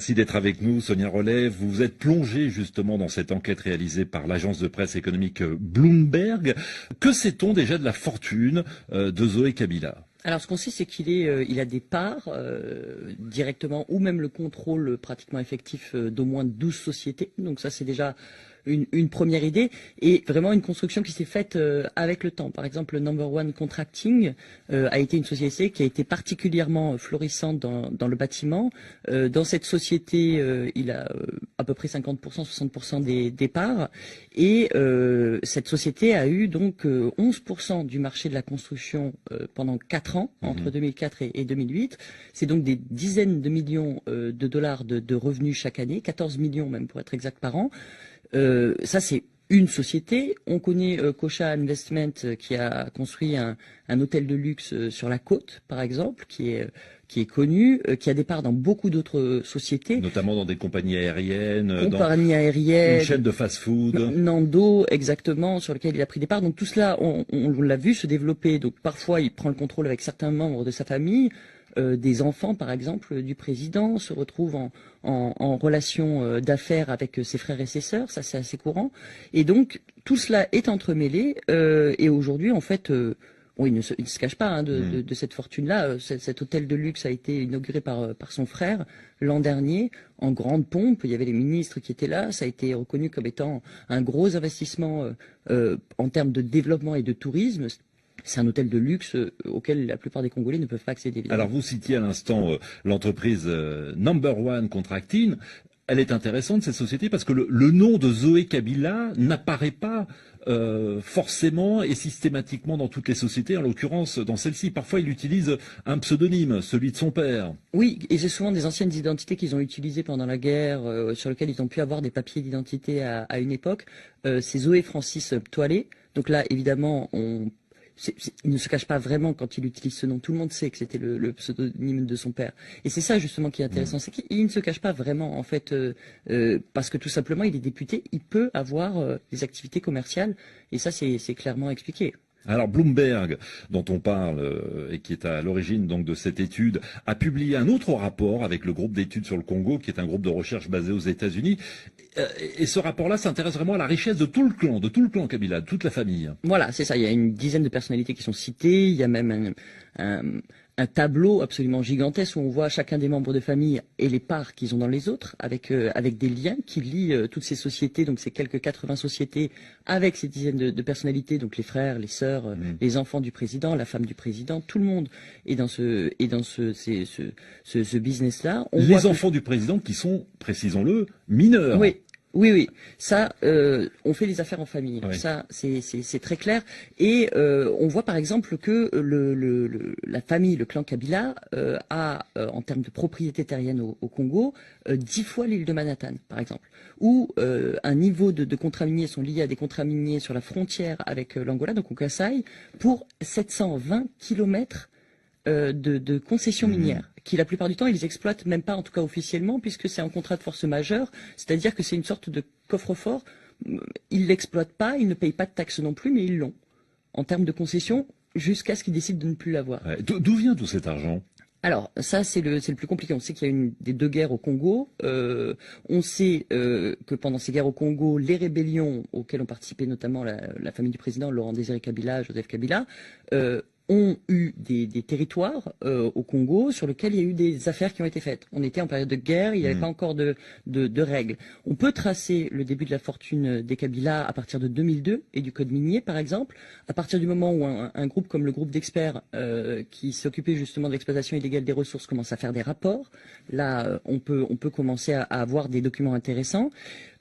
Merci d'être avec nous, Sonia Rollet. Vous vous êtes plongée justement dans cette enquête réalisée par l'agence de presse économique Bloomberg. Que sait-on déjà de la fortune de Zoé Kabila? Alors, ce qu'on sait, c'est il a des parts directement ou même le contrôle pratiquement effectif d'au moins 12 sociétés. Donc ça, c'est déjà une première idée et vraiment une construction qui s'est faite avec le temps. Par exemple, le Number One Contracting a été une société qui a été particulièrement florissante dans le bâtiment. Dans cette société, il a à peu près 50%, 60% des parts et cette société a eu donc 11% du marché de la construction pendant 4 ans, entre 2004 et 2008. C'est donc des dizaines de millions de dollars de revenus chaque année, 14 millions même pour être exact par an. Ça, c'est une société. On connaît Cocha Investment qui a construit un hôtel de luxe sur la côte, par exemple, qui est connu, qui a des parts dans beaucoup d'autres sociétés. Notamment dans des compagnies aériennes, une chaîne de fast-food. Nando, exactement, sur lequel il a pris des parts. Donc tout cela, on l'a vu se développer. Donc parfois, il prend le contrôle avec certains membres de sa famille. Des enfants, par exemple, du président se retrouvent en relation d'affaires avec ses frères et ses sœurs, ça c'est assez courant. Et donc tout cela est entremêlé et aujourd'hui, en fait, bon, il ne se cache pas de cette fortune-là. Cet hôtel de luxe a été inauguré par son frère l'an dernier en grande pompe. Il y avait les ministres qui étaient là. Ça a été reconnu comme étant un gros investissement en termes de développement et de tourisme. C'est un hôtel de luxe auquel la plupart des Congolais ne peuvent pas accéder, évidemment. Alors vous citiez à l'instant l'entreprise Number One Contracting. Elle est intéressante, cette société, parce que le nom de Zoé Kabila n'apparaît pas forcément et systématiquement dans toutes les sociétés. En l'occurrence, dans celle-ci, parfois il utilise un pseudonyme, celui de son père. Oui, et c'est souvent des anciennes identités qu'ils ont utilisées pendant la guerre, sur lesquelles ils ont pu avoir des papiers d'identité à une époque. C'est Zoé Francis Toilé. Donc là, évidemment, il ne se cache pas vraiment quand il utilise ce nom. Tout le monde sait que c'était le pseudonyme de son père. Et c'est ça justement qui est intéressant, c'est qu'il ne se cache pas vraiment en fait, parce que tout simplement il est député, il peut avoir des activités commerciales et ça c'est clairement expliqué. Alors Bloomberg, dont on parle et qui est à l'origine donc de cette étude, a publié un autre rapport avec le groupe d'études sur le Congo, qui est un groupe de recherche basé aux États-Unis. Et ce rapport-là s'intéresse vraiment à la richesse de tout le clan Kabila, de toute la famille. Voilà, c'est ça. Il y a une dizaine de personnalités qui sont citées. Il y a même un tableau absolument gigantesque où on voit chacun des membres de famille et les parts qu'ils ont dans les autres, avec des liens qui lient toutes ces sociétés, donc ces quelques 80 sociétés, avec ces dizaines de personnalités, donc les frères, les sœurs, les enfants du président, la femme du président, tout le monde est dans ce business-là. Les enfants du président qui sont, précisons-le, mineurs. Oui. Oui. Ça, on fait les affaires en famille. Oui. Ça, c'est très clair. Et on voit par exemple que la famille, le clan Kabila, a, en termes de propriété terrienne au Congo, 10 fois l'île de Manhattan, par exemple, où un niveau de contrats miniers sont liés à des contrats miniers sur la frontière avec l'Angola, donc au Kasaï, pour 720 kilomètres de concessions minières, qui la plupart du temps ils exploitent même pas, en tout cas officiellement, puisque c'est un contrat de force majeure, c'est-à-dire que c'est une sorte de coffre-fort. Ils l'exploitent pas, ils ne payent pas de taxes non plus, mais ils l'ont en termes de concessions jusqu'à ce qu'ils décident de ne plus l'avoir. Ouais. D'où vient tout cet argent? Alors ça c'est le plus compliqué. On sait qu'il y a eu des 2 guerres au Congo. On sait que pendant ces guerres au Congo, les rébellions auxquelles ont participé notamment la famille du président Laurent Désiré Kabila, Joseph Kabila, ont eu des territoires au Congo sur lesquels il y a eu des affaires qui ont été faites. On était en période de guerre, il n'y avait pas encore de règles. On peut tracer le début de la fortune des Kabila à partir de 2002 et du code minier, par exemple, à partir du moment où un groupe comme le groupe d'experts qui s'occupait justement de l'exploitation illégale des ressources commence à faire des rapports. Là, on peut commencer à avoir des documents intéressants.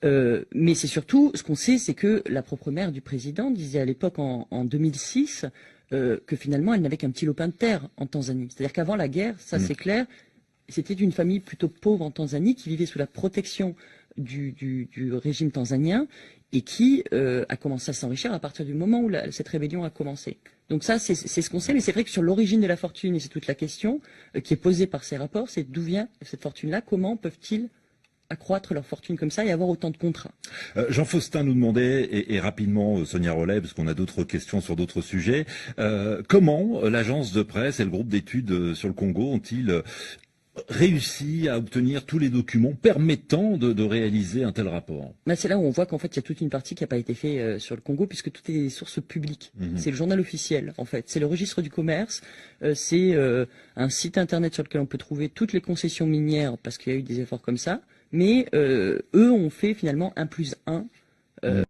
Mais c'est surtout, ce qu'on sait, c'est que la propre mère du président disait à l'époque en 2006 que finalement elle n'avait qu'un petit lopin de terre en Tanzanie. C'est-à-dire qu'avant la guerre, ça c'est clair, c'était une famille plutôt pauvre en Tanzanie qui vivait sous la protection du régime tanzanien et qui a commencé à s'enrichir à partir du moment où cette rébellion a commencé. Donc ça, c'est ce qu'on sait, mais c'est vrai que sur l'origine de la fortune, et c'est toute la question qui est posée par ces rapports, c'est d'où vient cette fortune-là, comment peuvent-ils accroître leur fortune comme ça et avoir autant de contrats. Jean Faustin nous demandait, et rapidement Sonia Rollet, parce qu'on a d'autres questions sur d'autres sujets, comment l'agence de presse et le groupe d'études sur le Congo ont-ils réussi à obtenir tous les documents permettant de réaliser un tel rapport? Là, c'est là où on voit qu'en fait, il y a toute une partie qui n'a pas été faite sur le Congo, puisque tout est des sources publiques. C'est le journal officiel, en fait. C'est le registre du commerce. C'est un site internet sur lequel on peut trouver toutes les concessions minières, parce qu'il y a eu des efforts comme ça. Mais eux ont fait finalement 1+1